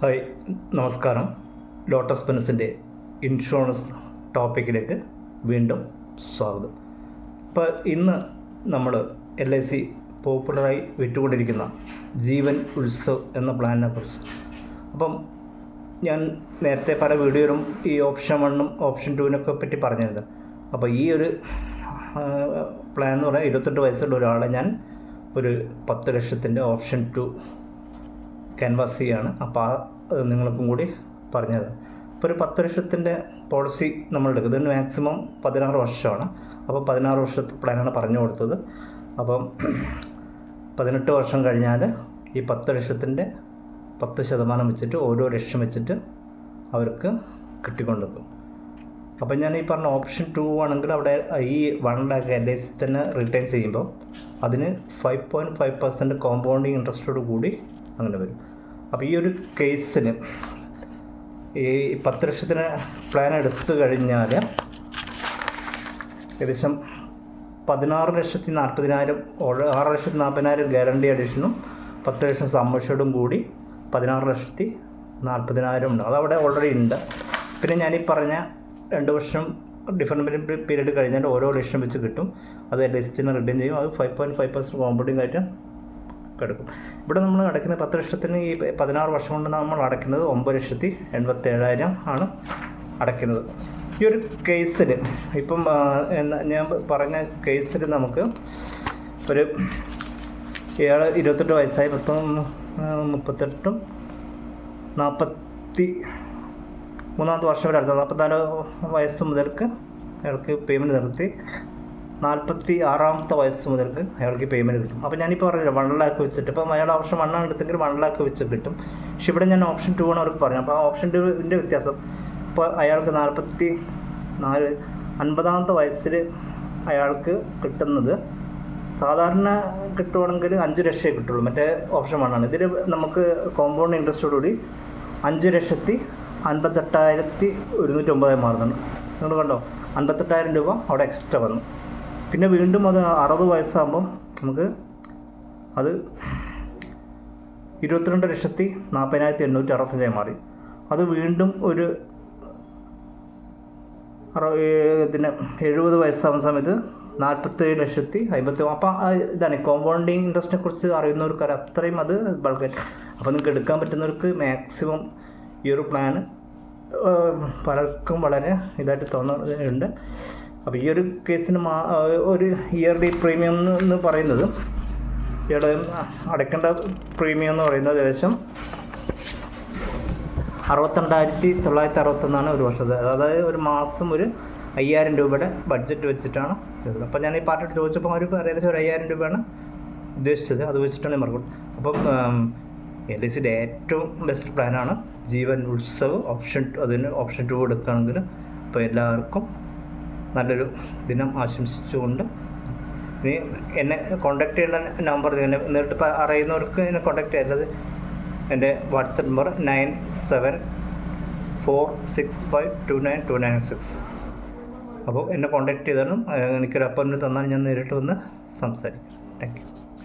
Hi, നമസ്കാരം. Lotus പെൻസിൻ്റെ insurance ടോപ്പിക്കിലേക്ക് വീണ്ടും സ്വാഗതം. ഇപ്പോൾ ഇന്ന് നമ്മൾ LIC പോപ്പുലറായി വിറ്റുകൊണ്ടിരിക്കുന്ന ജീവൻ ഉത്സവ് എന്ന പ്ലാനിനെ കുറിച്ച്. അപ്പം ഞാൻ നേരത്തെ പല വീഡിയോയിലും ഈ ഓപ്ഷൻ 1ഉം ഓപ്ഷൻ 2വിനൊക്കെ പറ്റി പറഞ്ഞിരുന്നു. അപ്പോൾ ഈ ഒരു പ്ലാൻ എന്ന് പറഞ്ഞാൽ 28 വയസ്സുള്ള ഒരാളെ ഞാൻ ഒരു 10 ലക്ഷത്തിൻ്റെ ഓപ്ഷൻ 2 ക്യാൻവാസ് ചെയ്യാണ്. അപ്പോൾ അത് നിങ്ങൾക്കും കൂടി പറഞ്ഞത്. ഇപ്പോൾ ഒരു 10 ലക്ഷത്തിൻ്റെ പോളിസി നമ്മൾ എടുക്കുന്നത് മാക്സിമം 16 വർഷമാണ്. അപ്പോൾ 16 വർഷത്തെ പ്ലാനാണ് പറഞ്ഞു കൊടുത്തത്. അപ്പം 18 വർഷം കഴിഞ്ഞാൽ ഈ 10 ലക്ഷത്തിൻ്റെ 10% വെച്ചിട്ട് ഓരോ ലക്ഷം വെച്ചിട്ട് അവർക്ക് കിട്ടിക്കൊണ്ടിരിക്കും. അപ്പം ഞാൻ ഈ പറഞ്ഞ ഓപ്ഷൻ 2 ആണെങ്കിൽ അവിടെ ഈ 1 lakh LIC തന്നെ റിട്ടേൺ ചെയ്യുമ്പോൾ അതിന് 5.5% കോമ്പൗണ്ടിങ് ഇൻട്രസ്റ്റോട് കൂടി അങ്ങനെ വരും. അപ്പോൾ ഈ ഒരു കേസിന് ഈ 10 ലക്ഷത്തിന് പ്ലാൻ എടുത്തു കഴിഞ്ഞാൽ ഏകദേശം 16,40,000 6,40,000 ഗ്യാരണ്ടി അഡീഷനും 10 ലക്ഷം സമ്മർഷോടും കൂടി 16,40,000 ഉണ്ട്. അതവിടെ ഓൾറെഡി ഉണ്ട്. പിന്നെ ഞാനീ പറഞ്ഞ 2 വർഷം ഡിഫറൻറ്റ് പീരീഡ് കഴിഞ്ഞാൽ ഓരോ ലക്ഷം വെച്ച് കിട്ടും. അത് LICന് റിട്ടേൺ ചെയ്യും. അത് 5.5% കോമ്പൗണ്ടിങ് ആയിട്ട് കിടക്കും. ഇവിടെ നമ്മൾ അടയ്ക്കുന്ന 10 ലക്ഷത്തിന് ഈ 16 വർഷം കൊണ്ട് നമ്മൾ അടയ്ക്കുന്നത് 9,87,000 ആണ് അടയ്ക്കുന്നത്. ഈ ഒരു കേസിൽ ഇപ്പം ഞാൻ പറഞ്ഞ കേസിൽ നമുക്ക് ഒരു 28 വയസ്സായി 38 43 വർഷം വരെ അടുത്തത് 44 വയസ്സ് മുതൽക്ക് അയാൾക്ക് പേയ്മെൻറ്റ് നിർത്തി 46 വയസ്സ് മുതൽക്ക് അയാൾക്ക് പേയ്മെൻറ്റ് കിട്ടും. അപ്പോൾ ഞാനിപ്പോൾ പറഞ്ഞില്ല 1 lakh വെച്ചിട്ട് ഇപ്പം അയാൾ ഓപ്ഷൻ 1 ആണ് എടുത്തെങ്കിൽ 1 lakh വെച്ച് കിട്ടും. പക്ഷെ ഇവിടെ ഞാൻ ഓപ്ഷൻ 2 ആണ് അവർക്ക് പറഞ്ഞു. അപ്പോൾ ആ ഓപ്ഷൻ 2വിൻ്റെ വ്യത്യാസം ഇപ്പോൾ അയാൾക്ക് 50 വയസ്സിൽ അയാൾക്ക് കിട്ടുന്നത് സാധാരണ കിട്ടുവാണെങ്കിൽ 5 ലക്ഷമേ കിട്ടുള്ളൂ. മറ്റേ ഓപ്ഷൻ 1 ആണ്. ഇതിൽ നമുക്ക് കോമ്പൗണ്ട് ഇൻട്രസ്റ്റോടുകൂടി 5,58,109 മാറുന്നുണ്ട്. നിങ്ങൾ കണ്ടോ, 58,000 രൂപ അവിടെ എക്സ്ട്രാ വന്നു. പിന്നെ വീണ്ടും അത് 60 വയസ്സാകുമ്പം നമുക്ക് അത് 22,40,865 മാറി. അത് വീണ്ടും ഒരു 70 വയസ്സാകുന്ന സമയത്ത് 47,50,000. അപ്പം ഇതാണ് കോമ്പൗണ്ടിങ് ഇൻട്രസ്റ്റിനെ കുറിച്ച് അറിയുന്നവർക്ക് അത്രയും അത് ബൾക്കായിട്ട്. അപ്പോൾ നിങ്ങൾക്ക് എടുക്കാൻ പറ്റുന്നവർക്ക് മാക്സിമം ഈ ഒരു പ്ലാന് പലർക്കും വളരെ ഇതായിട്ട് തോന്നുന്നുണ്ട്. അപ്പോൾ ഈ ഒരു കേസിന് ഒരു ഇയർലി പ്രീമിയം എന്ന് പറയുന്നത് ഇവിടെ അടയ്ക്കേണ്ട പ്രീമിയം എന്ന് പറയുന്നത് ഏകദേശം 62,961 ഒരു വർഷത്തെ. അതായത് ഒരു മാസം ഒരു 5,000 രൂപയുടെ ബഡ്ജറ്റ് വെച്ചിട്ടാണ് ചെയ്തത്. അപ്പോൾ ഞാൻ ഈ പാർട്ടിയോട് ചോദിച്ചപ്പോൾ അവർ ഏകദേശം ഒരു 5,000 രൂപയാണ് ഉദ്ദേശിച്ചത്. അത് വെച്ചിട്ടാണ് മാർക്കറ്റ്. അപ്പം LICയുടെ ഏറ്റവും ബെസ്റ്റ് പ്ലാനാണ് ജീവൻ ഉത്സവ് ഓപ്ഷൻ 2. അതിന് ഓപ്ഷൻ 2 എടുക്കുകയാണെങ്കിൽ അപ്പോൾ എല്ലാവർക്കും നല്ലൊരു ദിനം ആശംസിച്ചുകൊണ്ട് ഇനി എന്നെ കോൺടാക്ട് ചെയ്യേണ്ട നമ്പർ നേരിട്ട് അറിയുന്നവർക്ക് എന്നെ കോൺടാക്ട് ചെയ്യേണ്ടത് എൻ്റെ വാട്സപ്പ് നമ്പർ 9746529296. അപ്പോൾ എന്നെ കോൺടാക്ട് ചെയ്താലും എനിക്കൊരു അപ്പോയിൻമെൻറ്റ് തന്നാൽ ഞാൻ നേരിട്ട് വന്ന് സംസാരിക്കും. Thank you.